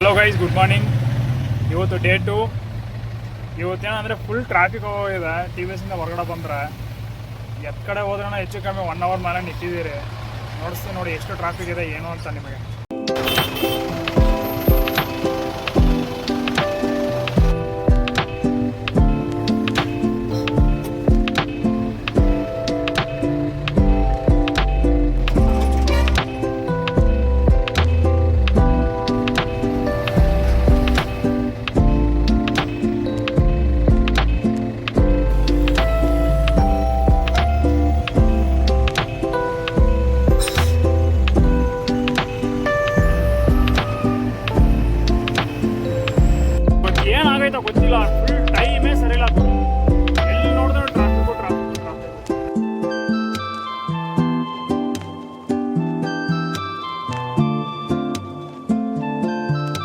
Hello guys, good morning. ಇವತ್ತು day 2. ಇವತ್ತೇನಂದರೆ full traffic ಹೋಗಿದೆ. T V ಎಸ್ಸಿಂದ ಹೊರಗಡೆ ಬಂದರೆ ಎತ್ತ ಕಡೆ ಹೋದ್ರೂ ಹೆಚ್ಚು ಕಮ್ಮಿ 1 ಅವರ್ ಮೇಲೆ ನಿಂತಿದ್ದೀರಿ. ನೋಡಿಸ್ತೀನಿ ನೋಡಿ ಎಷ್ಟು ಟ್ರಾಫಿಕ್ ಇದೆ ಏನು ಅಂತ ನಿಮಗೆ. ಏನಾಗೈತ ಗೊತ್ತಿಲ್ಲ,